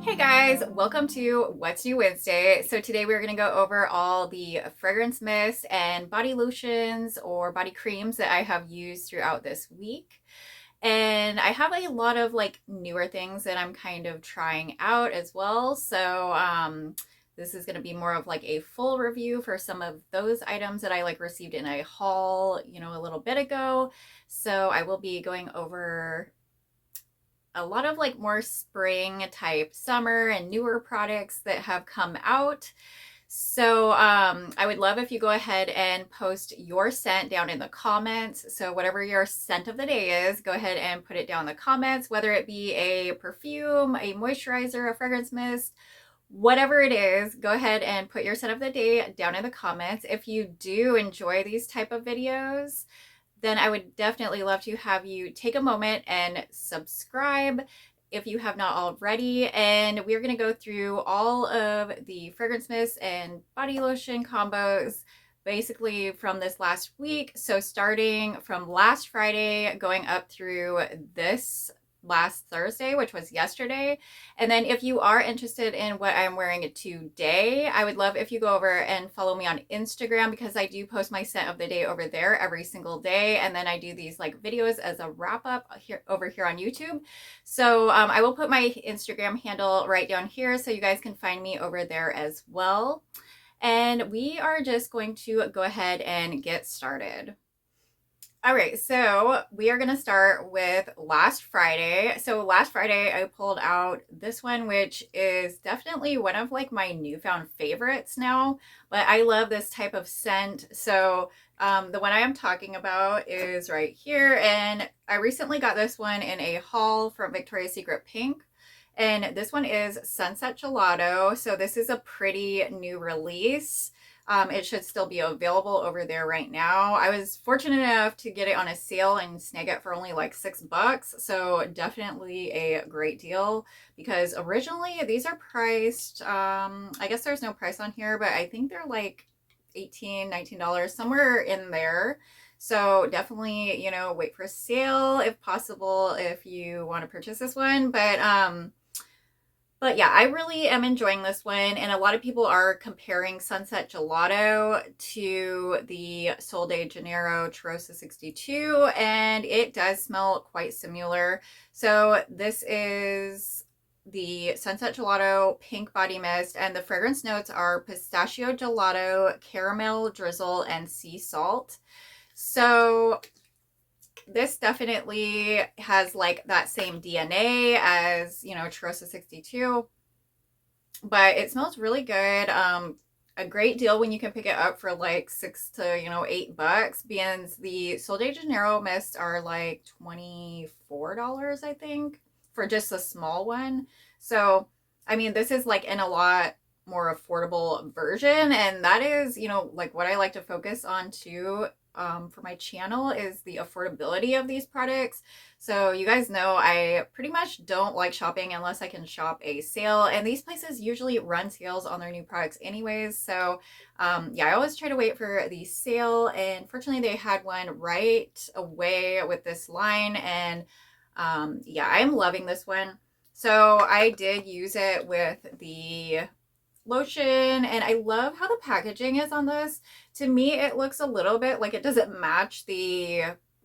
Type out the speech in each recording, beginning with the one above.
Hey guys, welcome to What's New Wednesday. So today we're going to go over all the fragrance mists and body lotions or body creams that I have used throughout this week. And I have a lot of like newer things that I'm kind of trying out as well. So this is going to be more of like a full review for some of those items that I like received in a haul, a little bit ago. So I will be going over a lot of like more spring type summer and newer products that have come out. So I would love if you go ahead and post your scent down in the comments. So whatever your scent of the day is, go ahead and put it down in the comments, whether it be a perfume, a moisturizer, a fragrance mist, whatever it is. Go ahead and put your scent of the day down in the comments. If you do enjoy these type of videos, then I would definitely love to have you take a moment and subscribe if you have not already. And we're going to go through all of the fragrance mist and body lotion combos basically from this last week. So starting from last Friday, going up through this last Thursday, which was yesterday. And then if you are interested in what I'm wearing today, I would love if you go over and follow me on Instagram, because I do post my scent of the day over there every single day. And then I do these like videos as a wrap up here over here on YouTube. So I will put my Instagram handle right down here so you guys can find me over there as well. And we are just going to go ahead and get started. All right, so we are going to start with last Friday. So last Friday, I pulled out this one, which is definitely one of like my newfound favorites now, but I love this type of scent. So the one I am talking about is right here, and I recently got this one in a haul from Victoria's Secret Pink. And this one is Sunset Gelato. So this is a pretty new release. It should still be available over there right now. I was fortunate enough to get it on a sale and snag it for only like $6. So definitely a great deal, because originally these are priced, I guess there's no price on here, but I think they're like $18, $19, somewhere in there. So definitely, wait for a sale if possible if you want to purchase this one. But yeah, I really am enjoying this one, and a lot of people are comparing Sunset Gelato to the Sol de Janeiro Cheirosa 62, and it does smell quite similar. So this is the Sunset Gelato Pink Body Mist, and the fragrance notes are pistachio gelato, caramel drizzle, and sea salt. So this definitely has like that same DNA as, Cheirosa 62, but it smells really good. A great deal when you can pick it up for like $6 to, $8, because the Sol de Janeiro mists are like $24, I think, for just a small one. So, I mean, this is like in a lot more affordable version, and that is, like what I like to focus on too. For my channel is the affordability of these products. So you guys know I pretty much don't like shopping unless I can shop a sale, and these places usually run sales on their new products anyways. So yeah, I always try to wait for the sale, and fortunately they had one right away with this line, and yeah, I'm loving this one. So I did use it with the lotion, and I love how the packaging is on this. To me, it looks a little bit like it doesn't match the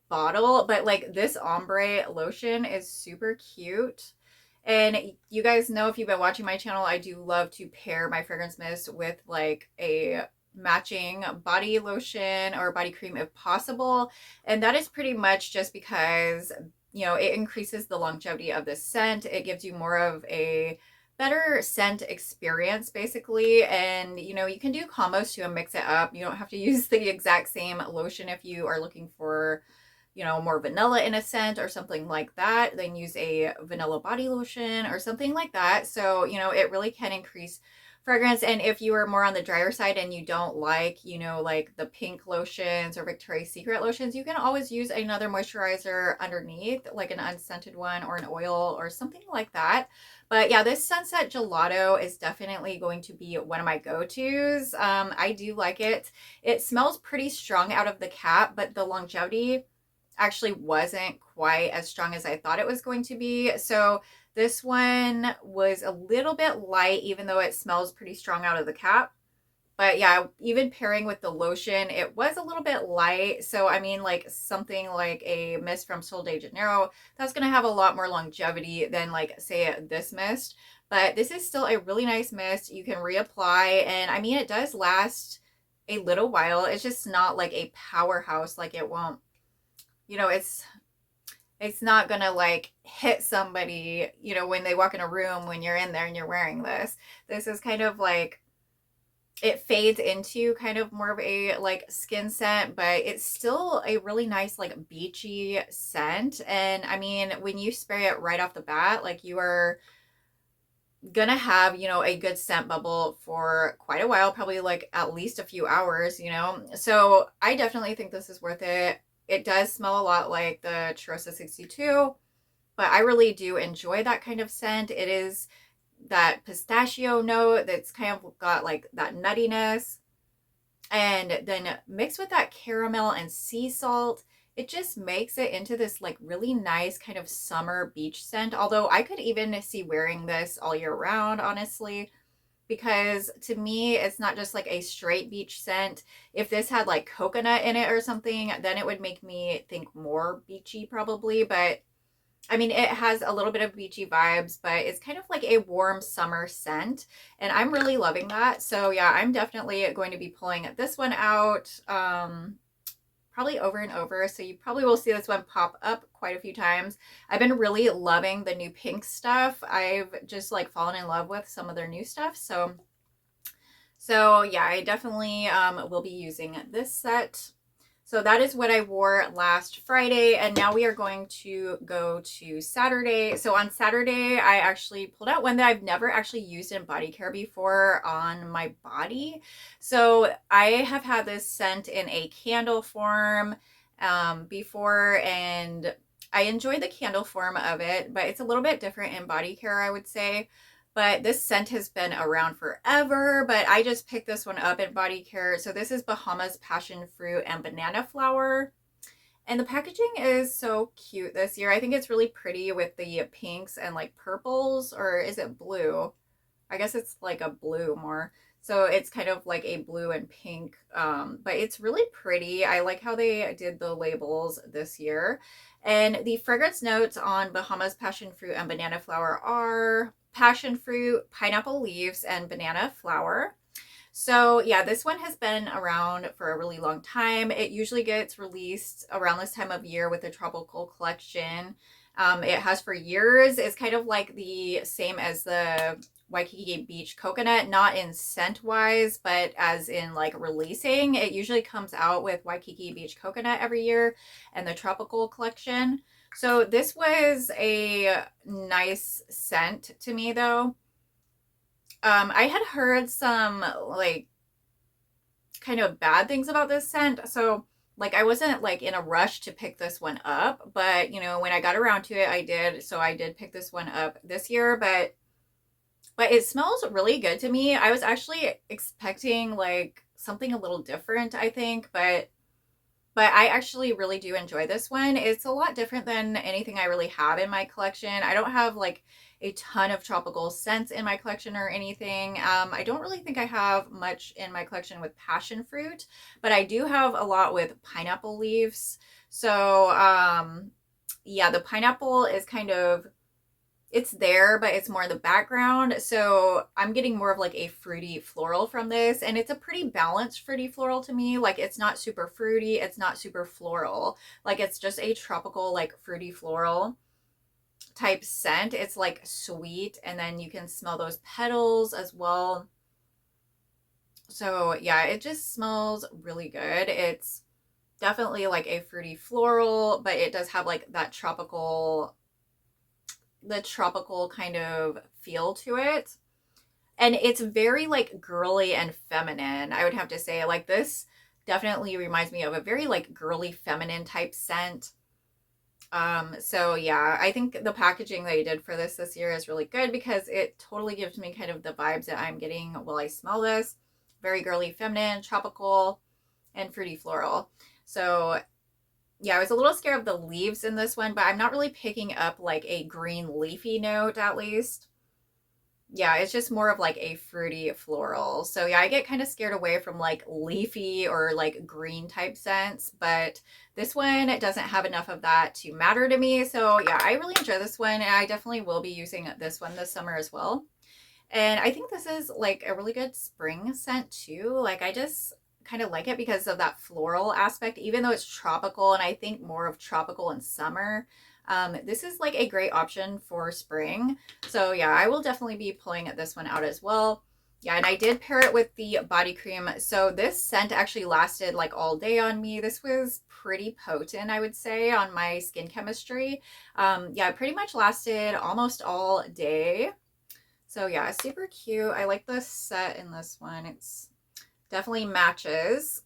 bottle, but like this ombre lotion is super cute. And you guys know, if you've been watching my channel, I do love to pair my fragrance mist with like a matching body lotion or body cream if possible. And that is pretty much just because, it increases the longevity of the scent. It gives you more of a better scent experience basically, and you can do combos too and mix it up. You don't have to use the exact same lotion if you are looking for more vanilla in a scent or something like that. Then use a vanilla body lotion or something like that. So it really can increase fragrance. And if you are more on the drier side and you don't like like the pink lotions or Victoria's Secret lotions, you can always use another moisturizer underneath, like an unscented one or an oil or something like that. But yeah, this Sunset Gelato is definitely going to be one of my go-tos. I do like it. It smells pretty strong out of the cap, but the longevity actually wasn't quite as strong as I thought it was going to be. So This one was a little bit light, even though it smells pretty strong out of the cap. But yeah, even pairing with the lotion, it was a little bit light. So, I mean, like something like a mist from Sol de Janeiro, that's going to have a lot more longevity than, like, say, this mist. But this is still a really nice mist. You can reapply. And I mean, it does last a little while. It's just not like a powerhouse. Like, it won't, it's not gonna like hit somebody, when they walk in a room when you're in there and you're wearing this. This is kind of like, it fades into kind of more of a like skin scent, but it's still a really nice like beachy scent. And I mean, when you spray it right off the bat, like, you are gonna have, a good scent bubble for quite a while, probably like at least a few hours. So I definitely think this is worth it. It does smell a lot like the Cheirosa 62, but I really do enjoy that kind of scent. It is that pistachio note that's kind of got like that nuttiness, and then mixed with that caramel and sea salt, it just makes it into this like really nice kind of summer beach scent. Although I could even see wearing this all year round, honestly, because to me it's not just like a straight beach scent. If this had like coconut in it or something, then it would make me think more beachy probably. But I mean, it has a little bit of beachy vibes, but it's kind of like a warm summer scent, and I'm really loving that. So yeah, I'm definitely going to be pulling this one out, probably over and over. So you probably will see this one pop up quite a few times. I've been really loving the new pink stuff. I've just like fallen in love with some of their new stuff. So yeah, I definitely will be using this set. So that is what I wore last Friday, and now we are going to go to Saturday. So on Saturday, I actually pulled out one that I've never actually used in body care before on my body. So I have had this scent in a candle form before, and I enjoy the candle form of it, but it's a little bit different in body care, I would say. But this scent has been around forever, but I just picked this one up in body care. So this is Bahamas passion fruit and banana flower. And the packaging is so cute this year. I think it's really pretty with the pinks and like purples, or is it blue? I guess it's like a blue more. So it's kind of like a blue and pink, but it's really pretty. I like how they did the labels this year. And the fragrance notes on Bahamas passion fruit and banana flower are passion fruit, pineapple leaves, and banana flower. So yeah, this one has been around for a really long time. It usually gets released around this time of year with the tropical collection. It has for years. It's kind of like the same as the Waikiki Beach coconut, not in scent wise, but as in like releasing. It usually comes out with Waikiki Beach coconut every year and the tropical collection. So this was a nice scent to me though. I had heard some like kind of bad things about this scent. So like I wasn't like in a rush to pick this one up, but when I got around to it, I did. So I did pick this one up this year, but it smells really good to me. I was actually expecting like something a little different, I think, but I actually really do enjoy this one. It's a lot different than anything I really have in my collection. I don't have like a ton of tropical scents in my collection or anything. I don't really think I have much in my collection with passion fruit, but I do have a lot with pineapple leaves. So yeah, the pineapple is kind of, it's there, but it's more in the background. So I'm getting more of like a fruity floral from this. And it's a pretty balanced fruity floral to me. Like it's not super fruity. It's not super floral. Like it's just a tropical, like fruity floral type scent. It's like sweet. And then you can smell those petals as well. So yeah, it just smells really good. It's definitely like a fruity floral, but it does have like that the tropical kind of feel to it. And it's very like girly and feminine, I would have to say. Like this definitely reminds me of a very like girly feminine type scent. So yeah, I think the packaging they did for this year is really good because it totally gives me kind of the vibes that I'm getting while I smell this. Very girly feminine, tropical, and fruity floral. So Yeah, I was a little scared of the leaves in this one, but I'm not really picking up like a green leafy note at least. Yeah, it's just more of like a fruity floral. So yeah, I get kind of scared away from like leafy or like green type scents, but this one doesn't have enough of that to matter to me. So yeah, I really enjoy this one, and I definitely will be using this one this summer as well. And I think this is like a really good spring scent too. Like I just kind of like it because of that floral aspect, even though it's tropical, and I think more of tropical in summer. This is like a great option for spring. So yeah, I will definitely be pulling this one out as well. Yeah, and I did pair it with the body cream. So this scent actually lasted like all day on me. This was pretty potent, I would say, on my skin chemistry. Yeah, it pretty much lasted almost all day. So yeah, super cute. I like the set in this one. It's definitely matches.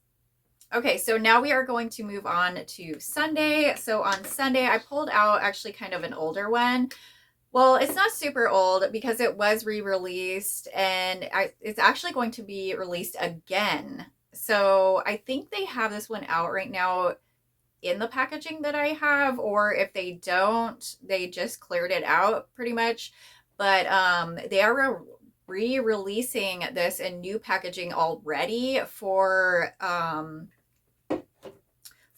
Okay, so now we are going to move on to Sunday. So on Sunday, I pulled out actually kind of an older one. Well, it's not super old because it was re-released, and it's actually going to be released again. So I think they have this one out right now in the packaging that I have, or if they don't, they just cleared it out pretty much. But they are re-releasing this in new packaging already for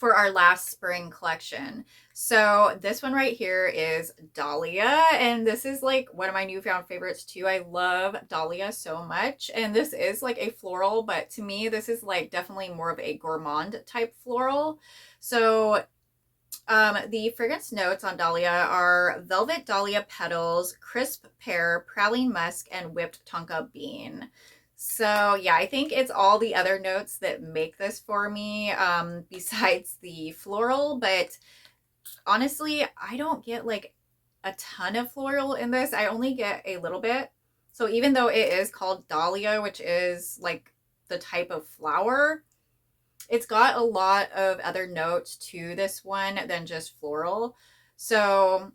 our last spring collection. So this one right here is Dahlia, and this is like one of my newfound favorites too. I love Dahlia so much, and this is like a floral, but to me this is like definitely more of a gourmand type floral. So the fragrance notes on Dahlia are velvet dahlia petals, crisp pear, praline musk, and whipped tonka bean. So yeah, I think it's all the other notes that make this for me, besides the floral. But honestly, I don't get like a ton of floral in this. I only get a little bit. So even though it is called Dahlia, which is like the type of flower, it's got a lot of other notes to this one than just floral. So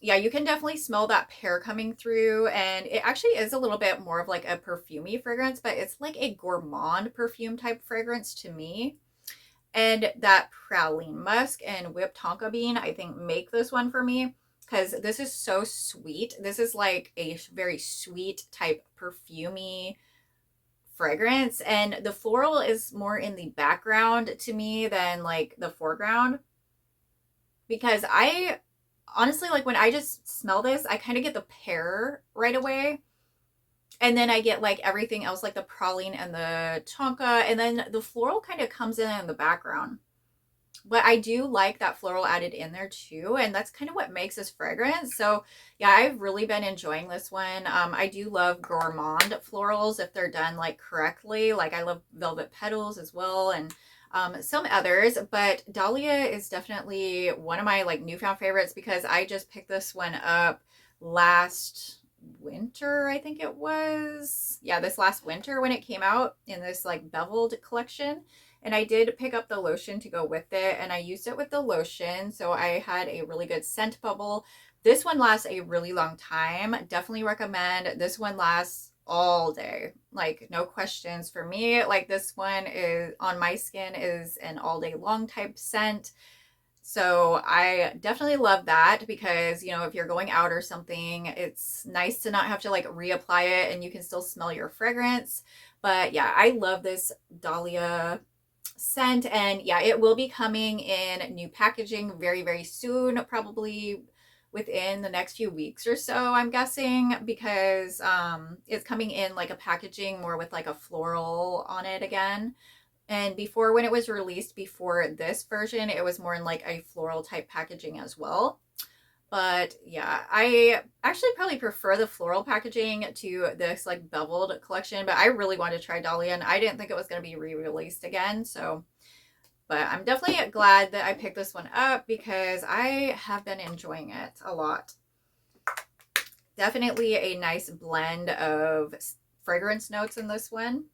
yeah, you can definitely smell that pear coming through, and it actually is a little bit more of like a perfumey fragrance, but it's like a gourmand perfume type fragrance to me. And that praline musk and whipped tonka bean, I think, make this one for me because this is so sweet. This is like a very sweet type perfumey fragrance, and the floral is more in the background to me than like the foreground, because I honestly, like, when I just smell this, I kind of get the pear right away, and then I get like everything else, like the praline and the tonka, and then the floral kind of comes in the background. But I do like that floral added in there too, and that's kind of what makes this fragrance. So yeah, I've really been enjoying this one. I do love gourmand florals if they're done like correctly. Like I love velvet petals as well, and some others, but Dahlia is definitely one of my like newfound favorites because I just picked this one up last winter, I think it was. Yeah, this last winter when it came out in this like beveled collection. And I did pick up the lotion to go with it, and I used it with the lotion, so I had a really good scent bubble. This one lasts a really long time. Definitely recommend. This one lasts all day. Like no questions for me. Like this one is on my skin is an all day long type scent. So I definitely love that because, you know, if you're going out or something, it's nice to not have to like reapply it and you can still smell your fragrance. But yeah, I love this Dahlia scent, and yeah, it will be coming in new packaging very, very soon, probably within the next few weeks or so, I'm guessing, because it's coming in like a packaging more with like a floral on it again. And before, when it was released before this version, it was more in like a floral type packaging as well. But yeah, I actually probably prefer the floral packaging to this like beveled collection, but I really wanted to try Dahlia, and I didn't think it was going to be re-released again. So, but I'm definitely glad that I picked this one up because I have been enjoying it a lot. Definitely a nice blend of fragrance notes in this one.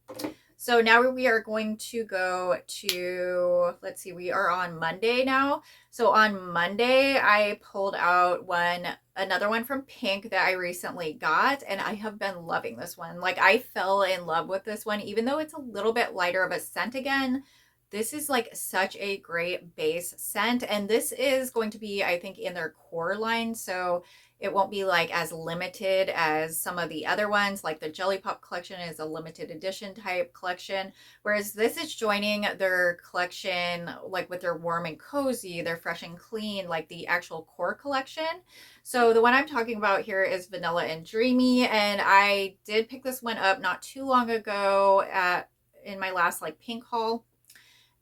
So now we are going to go to, let's see, we are on Monday now. So on Monday, I pulled out another one from Pink that I recently got, and I have been loving this one. Like I fell in love with this one, even though it's a little bit lighter of a scent again. this is like such a great base scent. And this is going to be, I think, in their core line. So it won't be like as limited as some of the other ones. Like the Jelly Pop collection is a limited edition type collection. Whereas this is joining their collection, like with their warm and cozy, their fresh and clean, like the actual core collection. So the one I'm talking about here is Vanilla and Dreamy. And I did pick this one up not too long ago in my last like pink haul.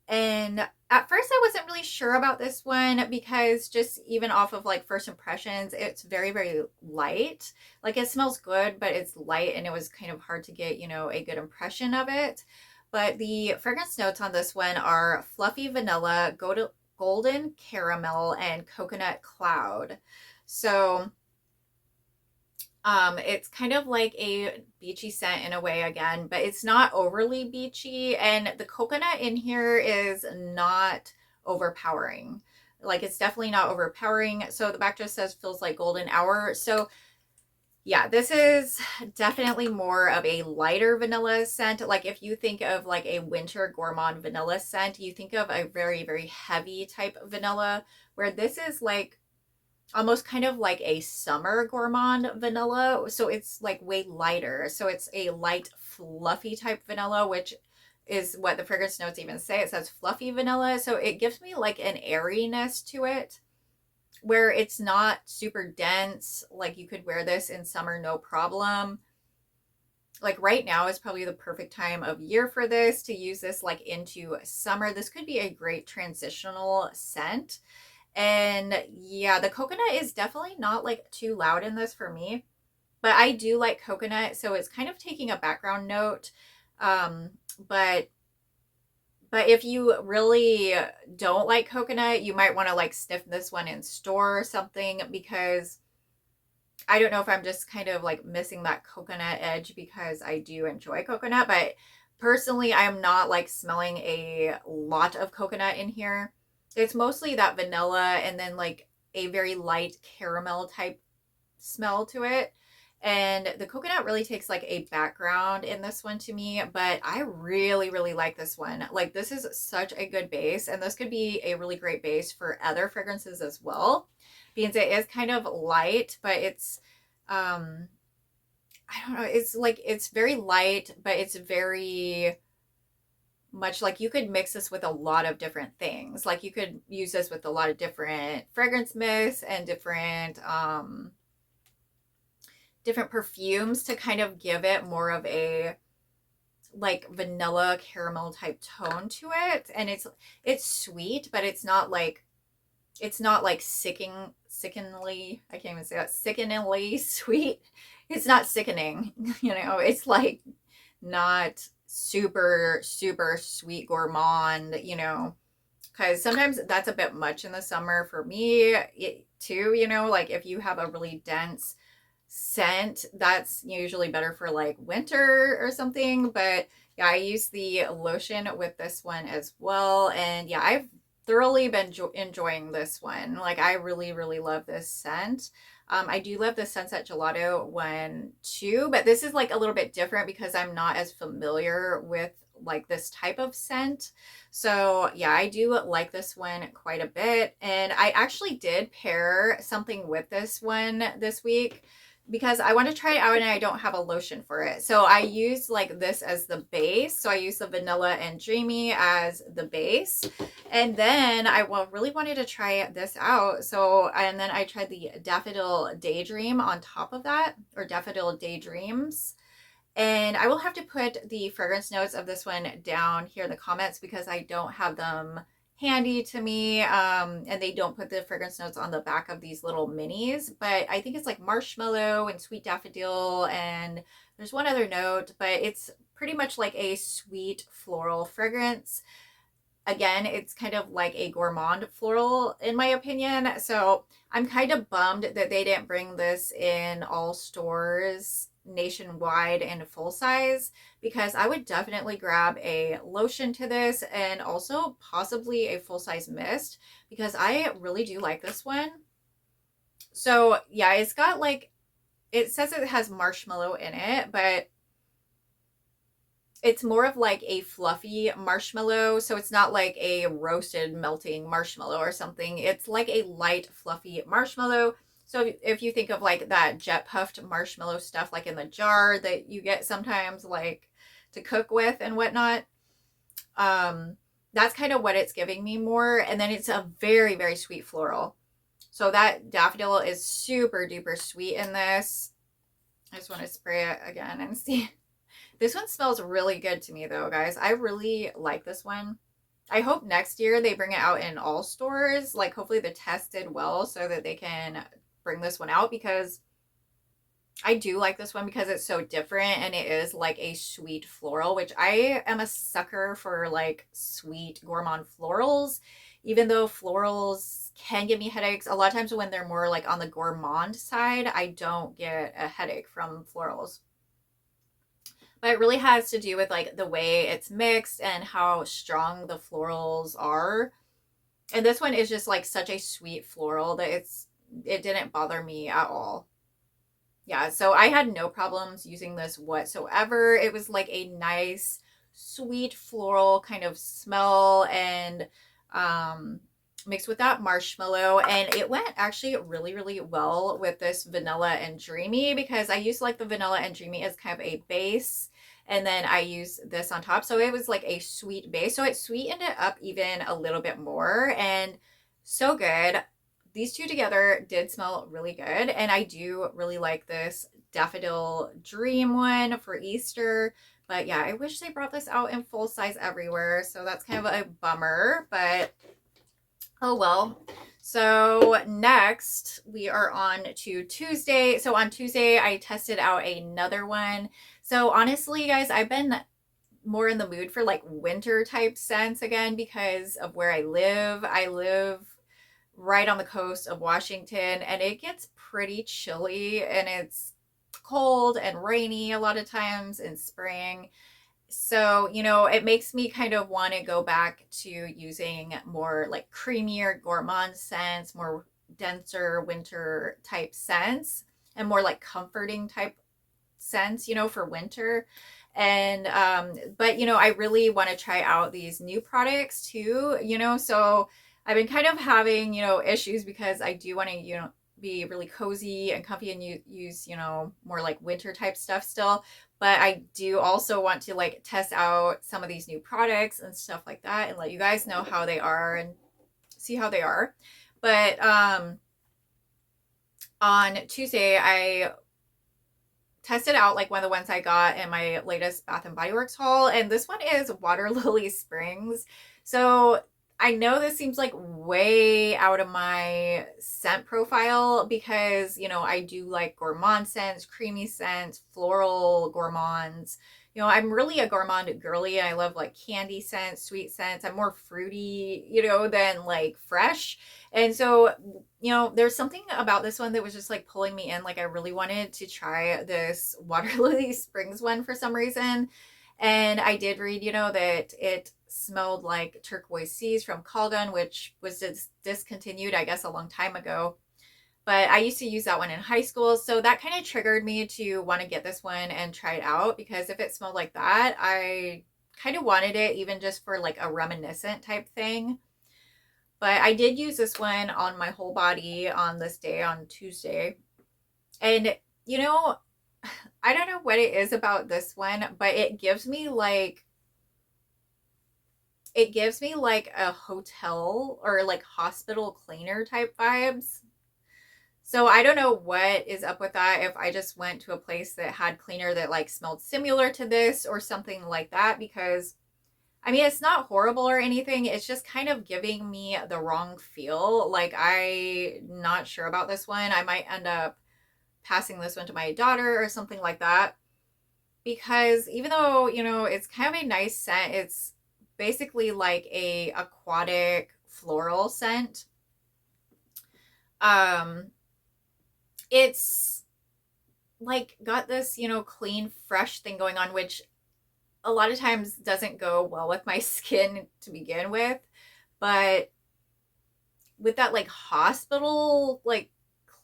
And at first, I wasn't really sure about this one because just even off of like first impressions, it's very, very light. Like it smells good, but it's light and it was kind of hard to get, a good impression of it. But the fragrance notes on this one are fluffy vanilla, golden caramel, and coconut cloud. So it's kind of like a beachy scent in a way again, but it's not overly beachy. And the coconut in here is not overpowering. Like it's definitely not overpowering. So the back just says feels like golden hour. So yeah, this is definitely more of a lighter vanilla scent. Like if you think of like a winter gourmand vanilla scent, you think of a very, very heavy type of vanilla, where this is like almost kind of like a summer gourmand vanilla. So it's like way lighter. So it's a light, fluffy type vanilla, which is what the fragrance notes even say. It says fluffy vanilla. So it gives me like an airiness to it where it's not super dense. Like you could wear this in summer, no problem. Like right now is probably the perfect time of year for this, to use this like into summer. This could be a great transitional scent. And yeah, the coconut is definitely not like too loud in this for me, but I do like coconut, so it's kind of taking a background note. Um, but if you really don't like coconut, you might want to like sniff this one in store or something, because I don't know if I'm just kind of like missing that coconut edge, because I do enjoy coconut, but personally, I'm not like smelling a lot of coconut in here. It's mostly that vanilla and then like a very light caramel type smell to it. And the coconut really takes like a background in this one to me, but I really, really like this one. Like this is such a good base, and this could be a really great base for other fragrances as well, because it is kind of light, but it's, I don't know, it's like, it's very light, but it's very much like you could mix this with a lot of different things. Like you could use this with a lot of different fragrance mists and different perfumes to kind of give it more of a like vanilla caramel type tone to it. And it's sweet, but it's not like sickeningly, I can't even say that, sickeningly sweet. It's not sickening, it's like not super, super sweet gourmand, because sometimes that's a bit much in the summer for me too, like if you have a really dense scent, that's usually better for like winter or something. But yeah, I use the lotion with this one as well. And yeah, I've thoroughly been enjoying this one. Like I really, really love this scent. I do love the Sunset Gelato one too, but this is like a little bit different because I'm not as familiar with like this type of scent. So yeah, I do like this one quite a bit. And I actually did pair something with this one this week, because I want to try it out and I don't have a lotion for it. So I use like this as the base. So I use the Vanilla and Dreamy as the base. And then I really wanted to try this out. So, and then I tried the Daffodil Daydream on top of that, or Daffodil Daydreams. And I will have to put the fragrance notes of this one down here in the comments, because I don't have them handy to me, and they don't put the fragrance notes on the back of these little minis, but I think it's like marshmallow and sweet daffodil, and there's one other note, but it's pretty much like a sweet floral fragrance. Again, it's kind of like a gourmand floral in my opinion. So I'm kind of bummed that they didn't bring this in all stores nationwide and full size, because I would definitely grab a lotion to this, and also possibly a full size mist, because I really do like this one. So yeah, it's got like, it says it has marshmallow in it, but it's more of like a fluffy marshmallow. So it's not like a roasted melting marshmallow or something. It's like a light, fluffy marshmallow. So if you think of like that jet puffed marshmallow stuff, like in the jar that you get sometimes, like to cook with and whatnot, um, that's kind of what it's giving me more. And then it's a very, very sweet floral. So that daffodil is super duper sweet in this. I just want to spray it again and see. This one smells really good to me though, guys. I really like this one. I hope next year they bring it out in all stores. Like hopefully the test did well so that they can bring this one out, because I do like this one because it's so different and it is like a sweet floral, which I am a sucker for, like sweet gourmand florals. Even though florals can give me headaches, a lot of times when they're more like on the gourmand side, I don't get a headache from florals. But it really has to do with like the way it's mixed and how strong the florals are. And this one is just like such a sweet floral that it didn't bother me at all. Yeah, so I had no problems using this whatsoever. It was like a nice, sweet floral kind of smell, and um, mixed with that marshmallow. And it went actually really, really well with this vanilla and dreamy, because I used like the vanilla and dreamy as kind of a base. And then I used this on top. So it was like a sweet base. So it sweetened it up even a little bit more. And so good. These two together did smell really good, and I do really like this daffodil dream one for Easter. But yeah, I wish they brought this out in full size everywhere, so that's kind of a bummer, but oh well. So next we are on to Tuesday. So on Tuesday I tested out another one. So honestly, guys, I've been more in the mood for like winter type scents again because of where I live. I live right on the coast of Washington, and it gets pretty chilly and it's cold and rainy a lot of times in spring. So, it makes me kind of want to go back to using more like creamier gourmand scents, more denser winter type scents, and more like comforting type scents, for winter. And but I really want to try out these new products too, so I've been kind of having, issues because I do want to, be really cozy and comfy and use, more like winter type stuff still. But I do also want to like test out some of these new products and stuff like that and let you guys know how they are and see how they are. But on Tuesday, I tested out like one of the ones I got in my latest Bath and Body Works haul, and this one is Water Lily Springs. So I know this seems like way out of my scent profile because, I do like gourmand scents, creamy scents, floral gourmands. I'm really a gourmand girly. I love like candy scents, sweet scents. I'm more fruity, than like fresh. And so, there's something about this one that was just like pulling me in. Like I really wanted to try this Water Lily Springs one for some reason. And I did read, that it smelled like turquoise seas from Calgon, which was discontinued, I guess, a long time ago. But I used to use that one in high school. So that kind of triggered me to want to get this one and try it out, because if it smelled like that, I kind of wanted it even just for like a reminiscent type thing. But I did use this one on my whole body on this day, on Tuesday. And, I don't know what it is about this one, but it gives me like a hotel or like hospital cleaner type vibes. So I don't know what is up with that, if I just went to a place that had cleaner that like smelled similar to this or something like that, because I mean, it's not horrible or anything. It's just kind of giving me the wrong feel. Like I'm not sure about this one. I might end up passing this one to my daughter or something like that, because even though, it's kind of a nice scent, it's basically like a aquatic floral scent. Um it's like got this, clean, fresh thing going on, which a lot of times doesn't go well with my skin to begin with. But with that like hospital like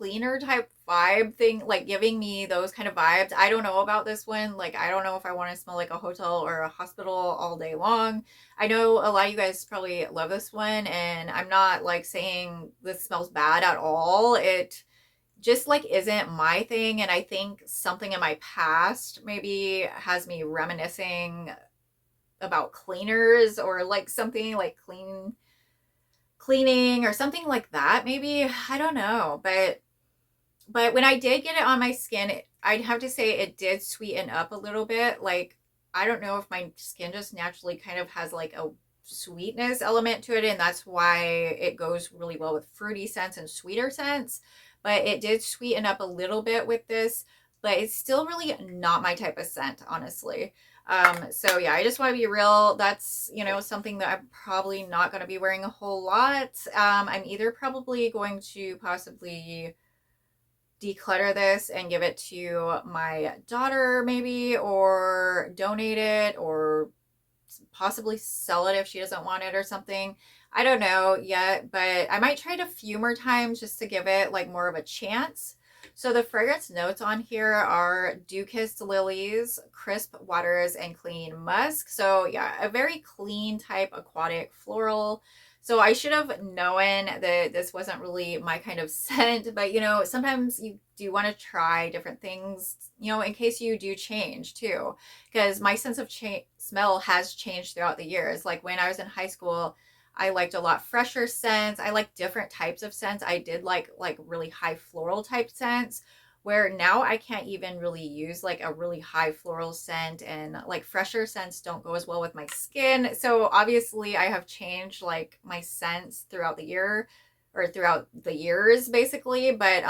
cleaner type vibe thing, like giving me those kind of vibes. I don't know about this one. Like, I don't know if I want to smell like a hotel or a hospital all day long. I know a lot of you guys probably love this one, and I'm not like saying this smells bad at all. It just like isn't my thing, and I think something in my past maybe has me reminiscing about cleaners or like something like cleaning or something like that maybe. I don't know, but when I did get it on my skin, I'd have to say it did sweeten up a little bit. Like, I don't know if my skin just naturally kind of has like a sweetness element to it, and that's why it goes really well with fruity scents and sweeter scents. But it did sweeten up a little bit with this, but it's still really not my type of scent, honestly. So yeah, I just want to be real. That's, something that I'm probably not going to be wearing a whole lot. I'm either probably going to possibly declutter this and give it to my daughter maybe, or donate it, or possibly sell it if she doesn't want it or something. I don't know yet, but I might try it a few more times just to give it like more of a chance. So the fragrance notes on here are dew-kissed lilies, crisp waters, and clean musk. So yeah, a very clean type aquatic floral. So I should have known that this wasn't really my kind of scent, but sometimes you do want to try different things, in case you do change too. Because my sense of smell has changed throughout the years. Like when I was in high school, I liked a lot fresher scents. I like different types of scents. I did like really high floral type scents, where now I can't even really use like a really high floral scent, and like fresher scents don't go as well with my skin. So obviously I have changed like my scents throughout the year, or throughout the years basically. But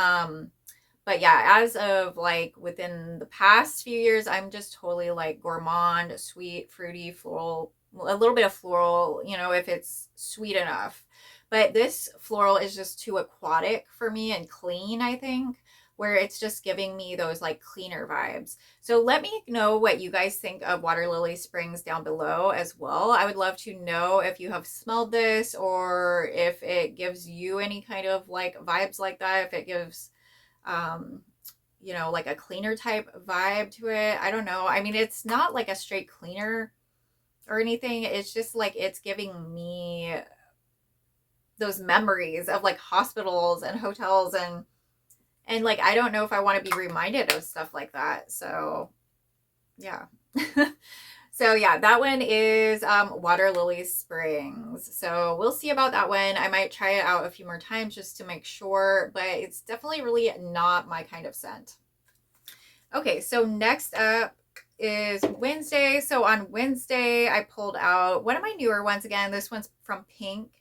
yeah, as of like within the past few years, I'm just totally like gourmand, sweet, fruity, floral, a little bit of floral, if it's sweet enough. But this floral is just too aquatic for me and clean, I think, where it's just giving me those like cleaner vibes. So let me know what you guys think of Water Lily Springs down below as well. I would love to know if you have smelled this, or if it gives you any kind of like vibes like that, if it gives like a cleaner type vibe to it. I don't know. I mean, it's not like a straight cleaner or anything. It's just like it's giving me those memories of like hospitals and hotels, and like I don't know if I want to be reminded of stuff like that. So yeah. So yeah, that one is Water Lily Springs. So we'll see about that one. I might try it out a few more times just to make sure, but it's definitely really not my kind of scent. Okay, so next up is Wednesday. So on Wednesday, I pulled out one of my newer ones again. This one's from Pink,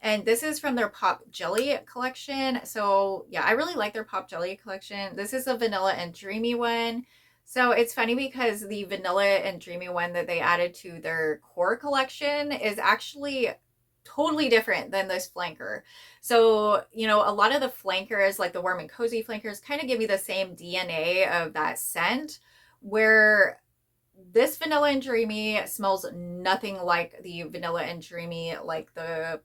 and this is from their Pop Jelly collection. So yeah, I really like their Pop Jelly collection. This is a vanilla and dreamy one. So it's funny because the vanilla and dreamy one that they added to their core collection is actually totally different than this flanker. So, a lot of the flankers, like the warm and cozy flankers, kind of give me the same DNA of that scent, where this vanilla and dreamy smells nothing like the vanilla and dreamy, like the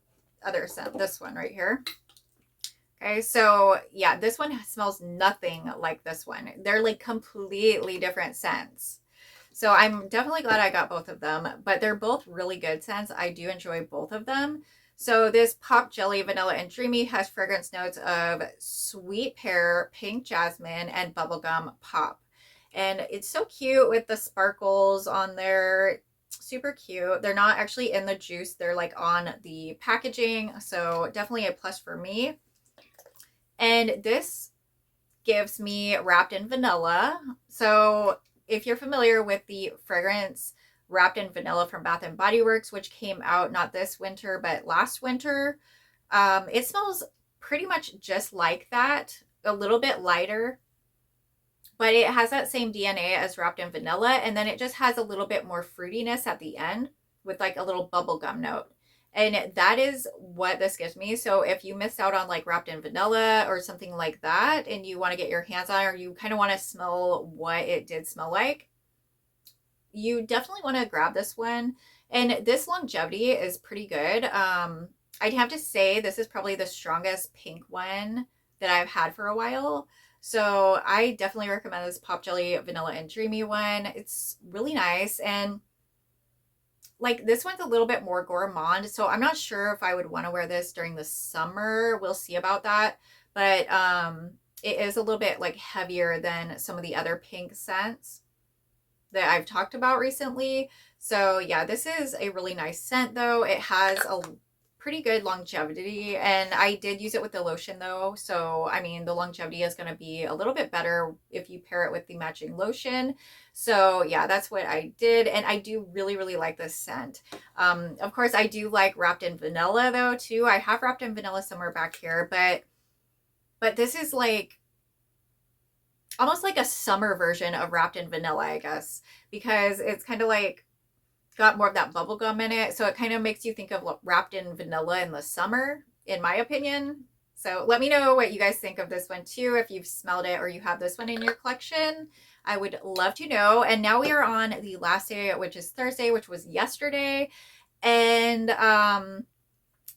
other scent, this one right here. Okay, so yeah, this one smells nothing like this one. They're like completely different scents. So I'm definitely glad I got both of them, but they're both really good scents. I do enjoy both of them. So this Pop Jelly Vanilla and Dreamy has fragrance notes of sweet pear, pink jasmine, and bubblegum pop. And it's so cute with the sparkles on there. Super cute. They're not actually in the juice. They're like on the packaging. So definitely a plus for me. And this gives me Wrapped in Vanilla. So if you're familiar with the fragrance Wrapped in Vanilla from Bath and Body Works, which came out not this winter but last winter, it smells pretty much just like that, a little bit lighter, but it has that same DNA as Wrapped in Vanilla, and then it just has a little bit more fruitiness at the end with like a little bubblegum note. And that is what this gives me. So if you missed out on like Wrapped in Vanilla or something like that, and you want to get your hands on, or you kind of want to smell what it did smell like, you definitely want to grab this one. And this longevity is pretty good. I'd have to say this is probably the strongest pink one that I've had for a while. So I definitely recommend this Pop Jelly Vanilla and Dreamy one. It's really nice. And like this one's a little bit more gourmand. So I'm not sure if I would want to wear this during the summer. We'll see about that. But it is a little bit like heavier than some of the other pink scents that I've talked about recently. So yeah, this is a really nice scent though. It has a pretty good longevity, and I did use it with the lotion though. So I mean, the longevity is going to be a little bit better if you pair it with the matching lotion. So yeah, that's what I did, and I do really, really like this scent. Of course, I do like Wrapped in Vanilla though too. I have Wrapped in Vanilla somewhere back here, but this is like almost like a summer version of Wrapped in Vanilla, I guess, because it's kind of like got more of that bubble gum in it. So it kind of makes you think of Wrapped in Vanilla in the summer, in my opinion. So let me know what you guys think of this one too, if you've smelled it or you have this one in your collection. I would love to know. And now we are on the last day, which is Thursday, which was yesterday. And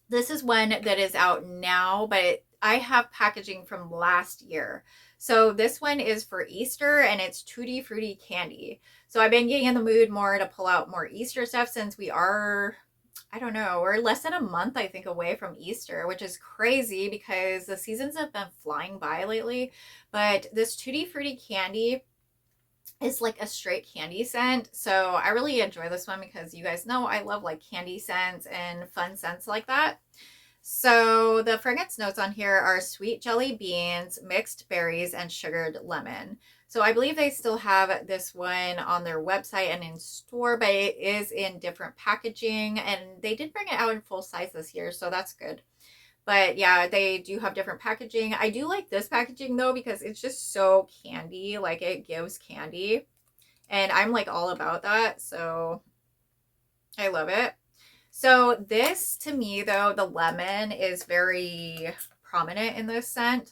this is one that is out now, but I have packaging from last year. So this one is for Easter, and it's Tutti Frutti candy. So I've been getting in the mood more to pull out more Easter stuff, since we are, I don't know, we're less than a month, I think, away from Easter, which is crazy because the seasons have been flying by lately. But this Tutti Frutti candy is like a straight candy scent. So I really enjoy this one because you guys know I love like candy scents and fun scents like that. So the fragrance notes on here are sweet jelly beans, mixed berries, and sugared lemon. So I believe they still have this one on their website and in store, but it is in different packaging, and they did bring it out in full size this year, so that's good. But yeah, they do have different packaging. I do like this packaging though, because it's just so candy, like it gives candy, and I'm like all about that, so I love it. So this, to me though, the lemon is very prominent in this scent.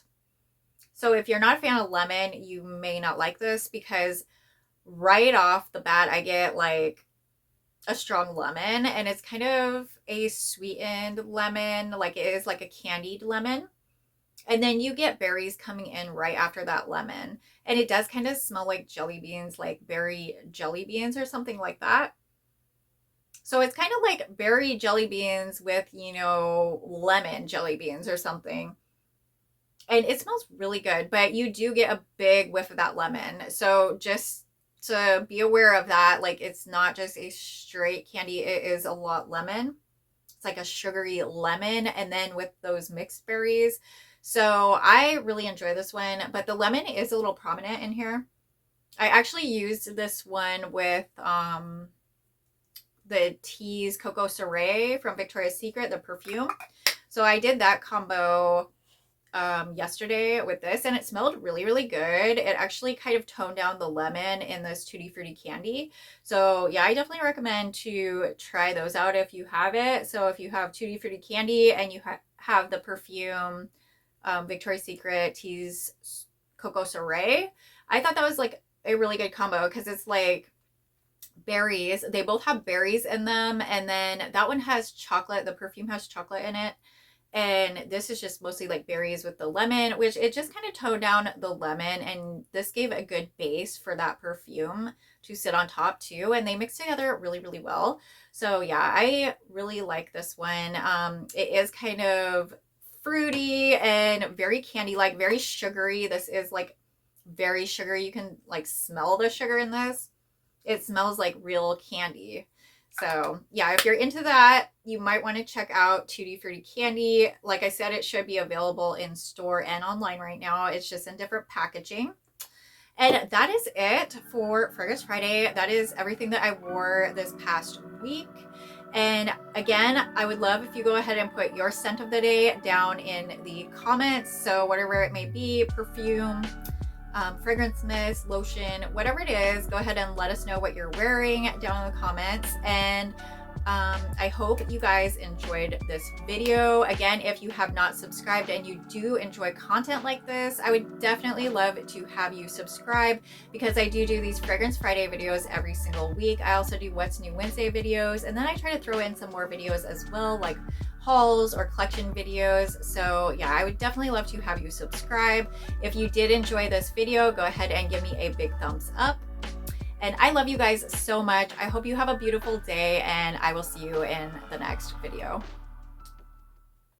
So if you're not a fan of lemon, you may not like this, because right off the bat, I get like a strong lemon, and it's kind of a sweetened lemon, like it is like a candied lemon. And then you get berries coming in right after that lemon. And it does kind of smell like jelly beans, like berry jelly beans or something like that. So it's kind of like berry jelly beans with, you know, lemon jelly beans or something. And it smells really good, but you do get a big whiff of that lemon. So just to be aware of that, like it's not just a straight candy, it is a lot lemon. It's like a sugary lemon, and then with those mixed berries. So I really enjoy this one, but the lemon is a little prominent in here. I actually used this one with the Tease Coco Soleil from Victoria's Secret, the perfume. So I did that combo yesterday with this, and it smelled really, really good. It actually kind of toned down the lemon in this Tutti Frutti candy. So yeah, I definitely recommend to try those out if you have it. So if you have Tutti Frutti candy and you have the perfume Victoria's Secret Tease Coco Soleil, I thought that was like a really good combo, because it's like berries. They both have berries in them, and then that one has chocolate. The perfume has chocolate in it. And this is just mostly like berries with the lemon, which it just kind of toned down the lemon, and this gave a good base for that perfume to sit on top too. And they mix together really, really well. So yeah, I really like this one. It is kind of fruity and very candy-like, very sugary. This is like very sugary. You can like smell the sugar in this. It smells like real candy. So yeah, if you're into that, you might want to check out Tutti Frutti candy. Like I said, it should be available in store and online right now. It's just in different packaging. And that is it for Fragrance Friday. That is everything that I wore this past week. And again, I would love if you go ahead and put your scent of the day down in the comments. So whatever it may be, perfume, fragrance mist, lotion, whatever it is, go ahead and let us know what you're wearing down in the comments. And I hope you guys enjoyed this video. Again, if you have not subscribed and you do enjoy content like this, I would definitely love to have you subscribe, because I do these Fragrance Friday videos every single week. I also do What's New Wednesday videos, and then I try to throw in some more videos as well, like hauls or collection videos. So yeah, I would definitely love to have you subscribe. If you did enjoy this video, go ahead and give me a big thumbs up. And I love you guys so much. I hope you have a beautiful day, and I will see you in the next video.